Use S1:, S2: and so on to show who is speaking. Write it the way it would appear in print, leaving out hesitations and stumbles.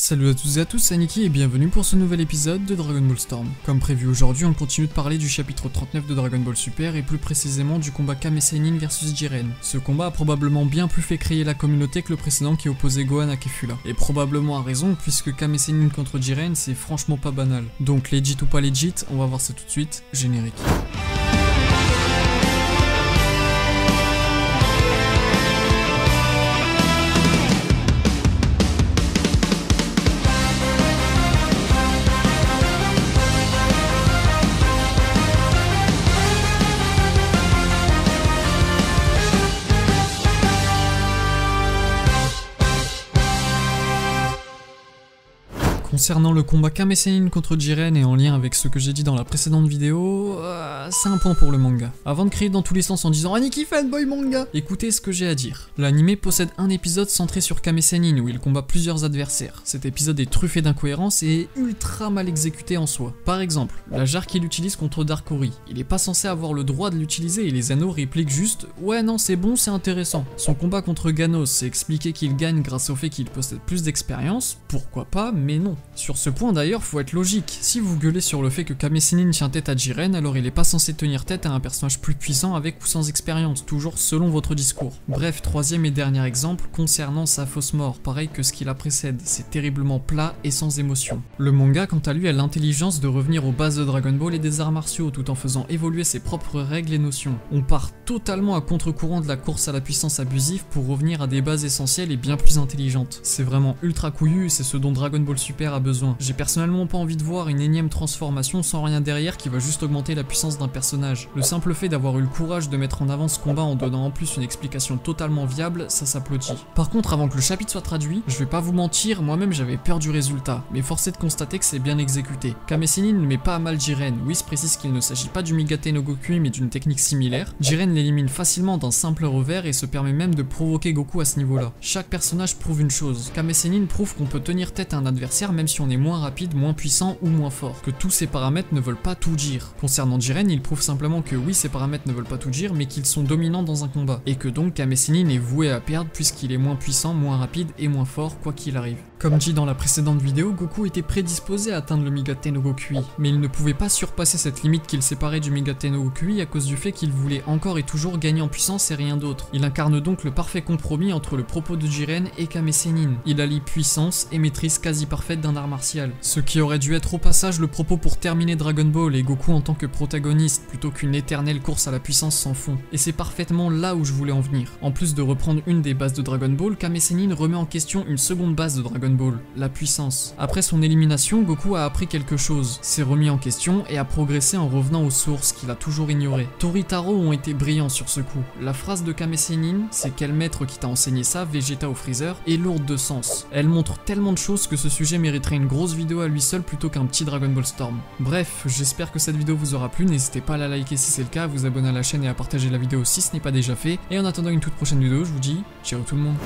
S1: Salut à toutes et à tous, c'est Niki et bienvenue pour ce nouvel épisode de Dragon Ball Storm. Comme prévu aujourd'hui, on continue de parler du chapitre 39 de Dragon Ball Super et plus précisément du combat Kame Sennin vs Jiren. Ce combat a probablement bien plus fait crier la communauté que le précédent qui opposait Gohan à Kefula. Et probablement à raison puisque Kame Sennin contre Jiren c'est franchement pas banal. Donc legit ou pas legit, on va voir ça tout de suite, générique. Concernant le combat Kame Sennin contre Jiren et en lien avec ce que j'ai dit dans la précédente vidéo, c'est un point pour le manga. Avant de crier dans tous les sens en disant Aniki fanboy manga, écoutez ce que j'ai à dire. L'anime possède un épisode centré sur Kame Sennin où il combat plusieurs adversaires. Cet épisode est truffé d'incohérences et est ultra mal exécuté en soi. Par exemple, la jarre qu'il utilise contre Dark Ori. Il est pas censé avoir le droit de l'utiliser et les anneaux répliquent juste ouais non c'est bon c'est intéressant. Son combat contre Ganos c'est expliqué qu'il gagne grâce au fait qu'il possède plus d'expérience, pourquoi pas mais non. Sur ce point d'ailleurs, faut être logique. Si vous gueulez sur le fait que Kame Sennin tient tête à Jiren, alors il est pas censé tenir tête à un personnage plus puissant avec ou sans expérience, toujours selon votre discours. Bref, troisième et dernier exemple, concernant sa fausse mort, pareil que ce qui la précède, c'est terriblement plat et sans émotion. Le manga quant à lui a l'intelligence de revenir aux bases de Dragon Ball et des arts martiaux tout en faisant évoluer ses propres règles et notions. On part totalement à contre-courant de la course à la puissance abusive pour revenir à des bases essentielles et bien plus intelligentes. C'est vraiment ultra couillu et c'est ce dont Dragon Ball Super a besoin. J'ai personnellement pas envie de voir une énième transformation sans rien derrière qui va juste augmenter la puissance d'un personnage. Le simple fait d'avoir eu le courage de mettre en avant ce combat en donnant en plus une explication totalement viable, ça s'applaudit. Par contre, avant que le chapitre soit traduit, je vais pas vous mentir, moi-même j'avais peur du résultat, mais force est de constater que c'est bien exécuté. Kame Sennin ne met pas à mal Jiren, Whis précise qu'il ne s'agit pas du Migate no Gokui mais d'une technique similaire. Jiren l'élimine facilement d'un simple revers et se permet même de provoquer Goku à ce niveau-là. Chaque personnage prouve une chose, Kame Sennin prouve qu'on peut tenir tête à un adversaire même si on est moins rapide, moins puissant ou moins fort, que tous ces paramètres ne veulent pas tout dire. Concernant Jiren, il prouve simplement que oui, ces paramètres ne veulent pas tout dire, mais qu'ils sont dominants dans un combat, et que donc Kame Sennin est voué à perdre puisqu'il est moins puissant, moins rapide et moins fort quoi qu'il arrive. Comme dit dans la précédente vidéo, Goku était prédisposé à atteindre le Migate no Gokui, mais il ne pouvait pas surpasser cette limite qu'il séparait du Migate no Gokui à cause du fait qu'il voulait encore et toujours gagner en puissance et rien d'autre. Il incarne donc le parfait compromis entre le propos de Jiren et Kame Sennin. Il allie puissance et maîtrise quasi parfaite d'un art martial. Ce qui aurait dû être au passage le propos pour terminer Dragon Ball et Goku en tant que protagoniste, plutôt qu'une éternelle course à la puissance sans fond. Et c'est parfaitement là où je voulais en venir. En plus de reprendre une des bases de Dragon Ball, Kame Sennin remet en question une seconde base de Dragon Ball, la puissance. Après son élimination, Goku a appris quelque chose, s'est remis en question et a progressé en revenant aux sources qu'il a toujours ignorées. Tori et Taro ont été brillants sur ce coup. La phrase de Kame Sennin, c'est quel maître qui t'a enseigné ça, Vegeta ou Freezer, est lourde de sens. Elle montre tellement de choses que ce sujet mériterait une grosse vidéo à lui seul plutôt qu'un petit Dragon Ball Storm. Bref, j'espère que cette vidéo vous aura plu, n'hésitez pas à la liker si c'est le cas, à vous abonner à la chaîne et à partager la vidéo si ce n'est pas déjà fait, et en attendant une toute prochaine vidéo, je vous dis ciao tout le monde.